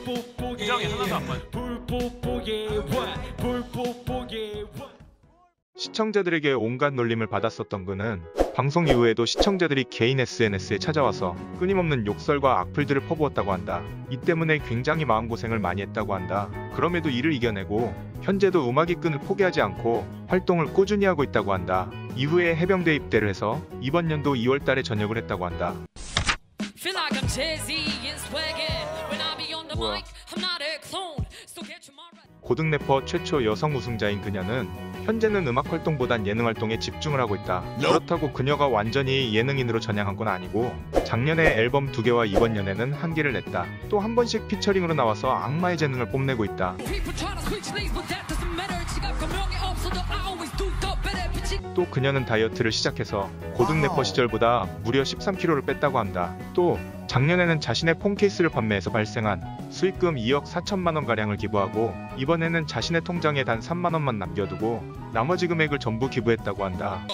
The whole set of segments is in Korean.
굉장히 하나도 안 맞아. 시청자들에게 온갖 놀림을 받았었던 그는 방송 이후에도 시청자들이 개인 SNS에 찾아와서 끊임없는 욕설과 악플들을 퍼부었다고 한다. 이 때문에 굉장히 마음고생을 많이 했다고 한다. 그럼에도 이를 이겨내고 현재도 음악의 끈을 포기하지 않고 활동을 꾸준히 하고 있다고 한다. 이후에 해병대 입대를 해서 이번 연도 2월달에 전역을 했다고 한다. 뭐야? 고등 래퍼 최초 여성 우승자인 그녀는 현재는 음악 활동보단 예능 활동에 집중을 하고 있다. 그렇다고 그녀가 완전히 예능인으로 전향한 건 아니고 작년에 앨범 2개와 이번 연에는 1개를 냈다. 또 한 번씩 피처링으로 나와서 악마의 재능을 뽐내고 있다. 또 그녀는 다이어트를 시작해서 고등 래퍼 시절보다 무려 13kg를 뺐다고 한다. 또 작년에는 자신의 폰 케이스를 판매해서 발생한 수익금 2억 4천만 원가량을 기부하고 이번에는 자신의 통장에 단 3만 원만 남겨두고 나머지 금액을 전부 기부했다고 한다.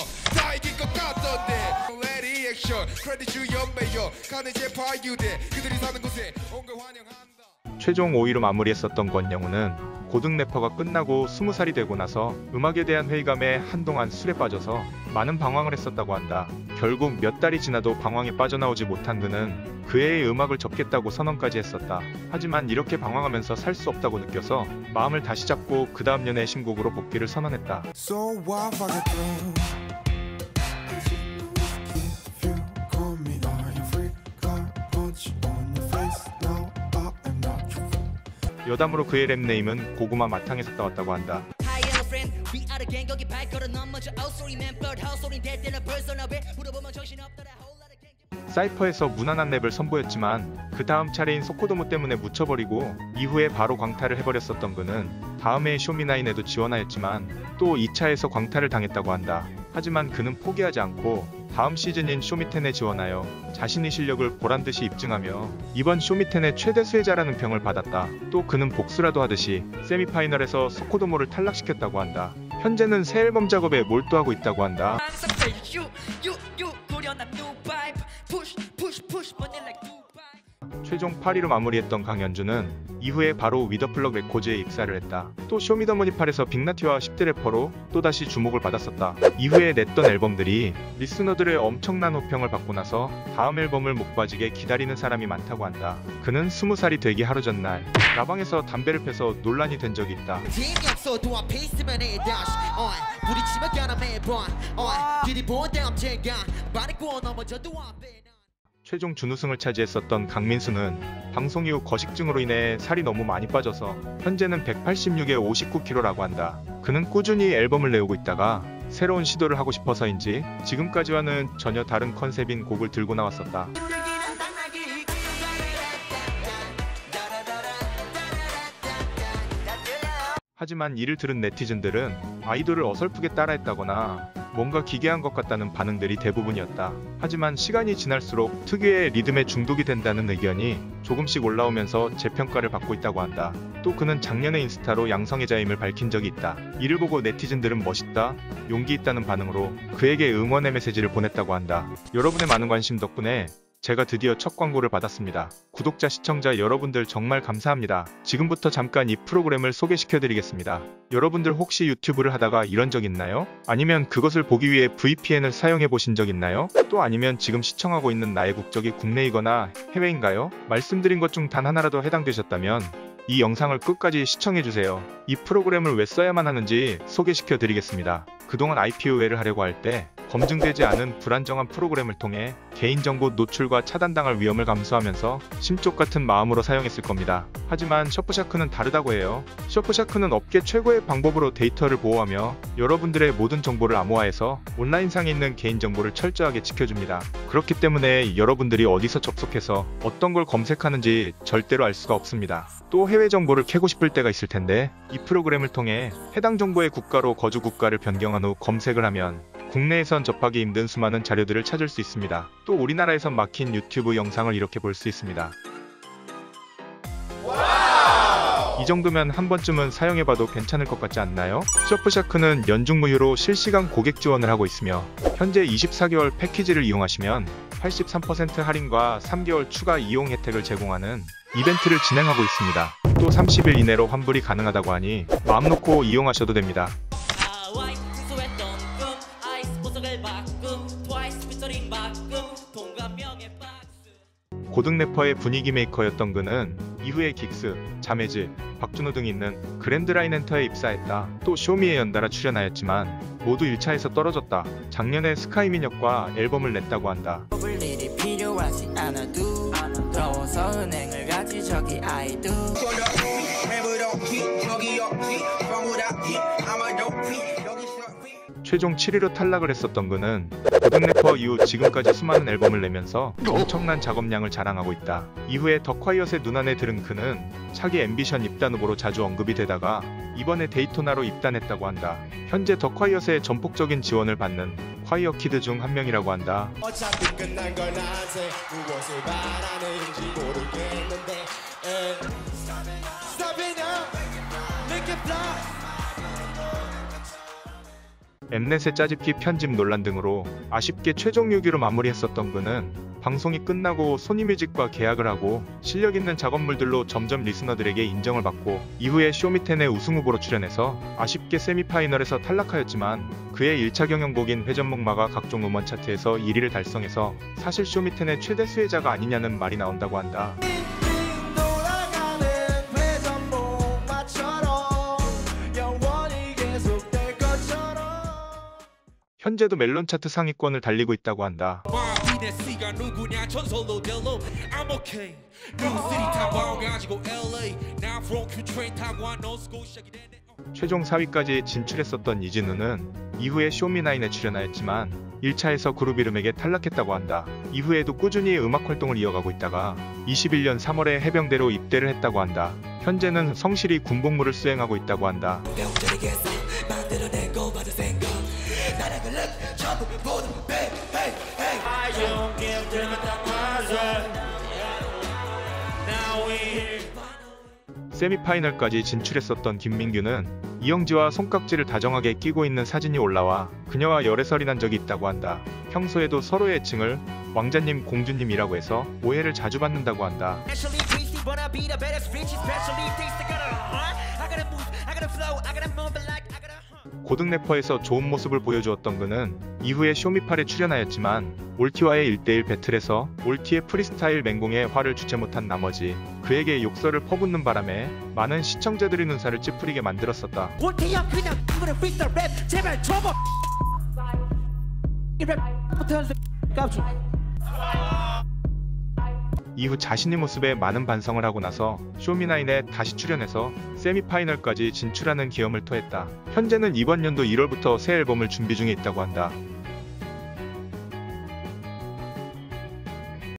최종 5위로 마무리했었던 권영우는 고등 래퍼가 끝나고 20살이 되고 나서 음악에 대한 회의감에 한동안 술에 빠져서 많은 방황을 했었다고 한다. 결국 몇 달이 지나도 방황에 빠져나오지 못한 그는 그 해의 음악을 접겠다고 선언까지 했었다. 하지만 이렇게 방황하면서 살 수 없다고 느껴서 마음을 다시 잡고 그 다음 년에 신곡으로 복귀를 선언했다. 여담으로 그의 랩네임은 고구마 마탕에서 따왔다고 한다. 사이퍼에서 무난한 랩을 선보였지만 그 다음 차례인 소코도모 때문에 묻혀버리고 이후에 바로 광탈을 해버렸었던 그는 다음 해에 쇼미나인에도 지원하였지만 또 2차에서 광탈을 당했다고 한다. 하지만 그는 포기하지 않고 다음 시즌인 쇼미텐에 지원하여 자신의 실력을 보란듯이 입증하며 이번 쇼미텐의 최대 수혜자라는 평을 받았다. 또 그는 복수라도 하듯이 세미파이널에서 소코도모를 탈락시켰다고 한다. 현재는 새 앨범 작업에 몰두하고 있다고 한다. 최종 8위로 마무리했던 강현주는 이후에 바로 위더플럭 레코즈에 입사를 했다. 또 쇼미더머니8에서 빅나티와 10대 래퍼로 또다시 주목을 받았었다. 이후에 냈던 앨범들이 리스너들의 엄청난 호평을 받고 나서 다음 앨범을 목 빠지게 기다리는 사람이 많다고 한다. 그는 20살이 되기 하루 전날 라방에서 담배를 펴서 논란이 된 적이 있다. 최종 준우승을 차지했었던 강민수는 방송 이후 거식증으로 인해 살이 너무 많이 빠져서 현재는 186에 59kg라고 한다. 그는 꾸준히 앨범을 내오고 있다가 새로운 시도를 하고 싶어서인지 지금까지와는 전혀 다른 컨셉인 곡을 들고 나왔었다. 하지만 이를 들은 네티즌들은 아이돌을 어설프게 따라했다거나 뭔가 기괴한 것 같다는 반응들이 대부분이었다. 하지만 시간이 지날수록 특유의 리듬에 중독이 된다는 의견이 조금씩 올라오면서 재평가를 받고 있다고 한다. 또 그는 작년에 인스타로 양성애자임을 밝힌 적이 있다. 이를 보고 네티즌들은 멋있다, 용기 있다는 반응으로 그에게 응원의 메시지를 보냈다고 한다. 여러분의 많은 관심 덕분에 제가 드디어 첫 광고를 받았습니다. 구독자, 시청자 여러분들 정말 감사합니다. 지금부터 잠깐 이 프로그램을 소개시켜드리겠습니다. 여러분들 혹시 유튜브를 하다가 이런 적 있나요? 아니면 그것을 보기 위해 VPN을 사용해 보신 적 있나요? 또 아니면 지금 시청하고 있는 나의 국적이 국내이거나 해외인가요? 말씀드린 것 중 단 하나라도 해당되셨다면 이 영상을 끝까지 시청해주세요. 이 프로그램을 왜 써야만 하는지 소개시켜드리겠습니다. 그동안 IP 우회를 하려고 할 때 검증되지 않은 불안정한 프로그램을 통해 개인정보 노출과 차단당할 위험을 감수하면서 심쪽 같은 마음으로 사용했을 겁니다. 하지만 셔프샤크는 다르다고 해요. 셔프샤크는 업계 최고의 방법으로 데이터를 보호하며 여러분들의 모든 정보를 암호화해서 온라인상에 있는 개인정보를 철저하게 지켜줍니다. 그렇기 때문에 여러분들이 어디서 접속해서 어떤 걸 검색하는지 절대로 알 수가 없습니다. 또 해외 정보를 캐고 싶을 때가 있을 텐데 이 프로그램을 통해 해당 정보의 국가로 거주 국가를 변경한 후 검색을 하면 국내에선 접하기 힘든 수많은 자료들을 찾을 수 있습니다. 또 우리나라에선 막힌 유튜브 영상을 이렇게 볼 수 있습니다. 이 정도면 한 번쯤은 사용해봐도 괜찮을 것 같지 않나요? 셔프샤크는 연중 무휴로 실시간 고객 지원을 하고 있으며 현재 24개월 패키지를 이용하시면 83% 할인과 3개월 추가 이용 혜택을 제공하는 이벤트를 진행하고 있습니다. 또 30일 이내로 환불이 가능하다고 하니 마음 놓고 이용하셔도 됩니다. 고등 래퍼의 분위기 메이커였던 그는 이후에 긱스, 자매즈, 박준호 등이 있는 그랜드라인 엔터에 입사했다. 또 쇼미에 연달아 출연하였지만 모두 1차에서 떨어졌다. 작년에 스카이민혁과 앨범을 냈다고 한다. 최종 7위로 탈락을 했었던 그는 고등 래퍼 이후 지금까지 수많은 앨범을 내면서 엄청난 작업량을 자랑하고 있다. 이후에 더콰이엇의 눈안에 들은 그는 차기 앰비션 입단 후보로 자주 언급이 되다가 이번에 데이토나로 입단했다고 한다. 현재 더콰이엇의 전폭적인 지원을 받는 콰이엇 키드 중 한 명이라고 한다. 어차피 끝난 걸 나한테 무엇을 바라는지 모르겠는데 Stop it now, make it fly. 엠넷의 짜집기 편집 논란 등으로 아쉽게 최종 6위로 마무리했었던 그는 방송이 끝나고 소니뮤직과 계약을 하고 실력 있는 작업물들로 점점 리스너들에게 인정을 받고 이후에 쇼미텐의 우승 후보로 출연해서 아쉽게 세미파이널에서 탈락하였지만 그의 1차 경영곡인 회전목마가 각종 음원 차트에서 1위를 달성해서 사실 쇼미텐의 최대 수혜자가 아니냐는 말이 나온다고 한다. 현재도 멜론 차트 상위권을 달리고 있다고 한다. 최종 4위까지 진출했었던 이진우는 이후에 쇼미나인에 출연하였지만 1차에서 그룹 이름에게 탈락했다고 한다. 이후에도 꾸준히 음악 활동을 이어가고 있다가 21년 3월에 해병대로 입대를 했다고 한다. 현재는 성실히 군복무를 수행하고 있다고 한다. 세미파이널까지 진출했었던 김민규는 이영지와 손깍지를 다정하게 끼고 있는 사진이 올라와 그녀와 열애설이 난 적이 있다고 한다. 평소에도 서로의 애칭을 왕자님, 공주님이라고 해서 오해를 자주 받는다고 한다. 고등 래퍼에서 좋은 모습을 보여주었던 그는 이후에 쇼미8에 출연하였지만 올티와의 1대1 배틀에서 올티의 프리스타일 맹공에 화를 주체 못한 나머지 그에게 욕설을 퍼붓는 바람에 많은 시청자들의 눈살을 찌푸리게 만들었었다. 올티야 그냥 이거는 프리스타일 랩 제발 접어 랩부터 연습 깜짝 이후 자신의 모습에 많은 반성을 하고 나서 쇼미나인에 다시 출연해서 세미파이널까지 진출하는 기염을 토했다. 현재는 이번 연도 1월부터 새 앨범을 준비 중에 있다고 한다.